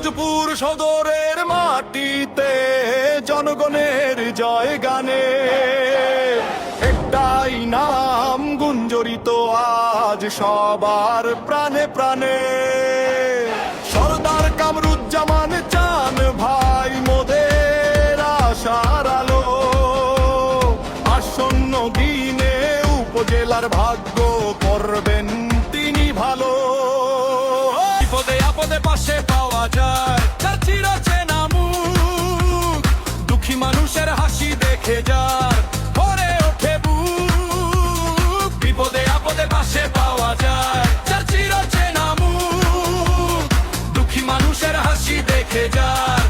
পিরোজপুর সদরের মাটিতে জনগণের জয় গানে একটাই নাম গুঞ্জরিত আজ সবার প্রাণে প্রাণে। সরদার কামরুজ্জামান চান ভাই মোদের আশার আলো। আসন্ন দিনে উপজেলার ভাগ্য করবেন তিনি ভালো। বিপদে আপদে পাশে পাওয়া যায় যার চিরচেনা মুখ, দুঃখী মানুষের হাসি দেখে যার ভরে ওঠে বুক। বিপদে আপদে পাশে পাওয়া যায় যার চিরচেনা মুখ, দুঃখী মানুষের হাসি দেখে যার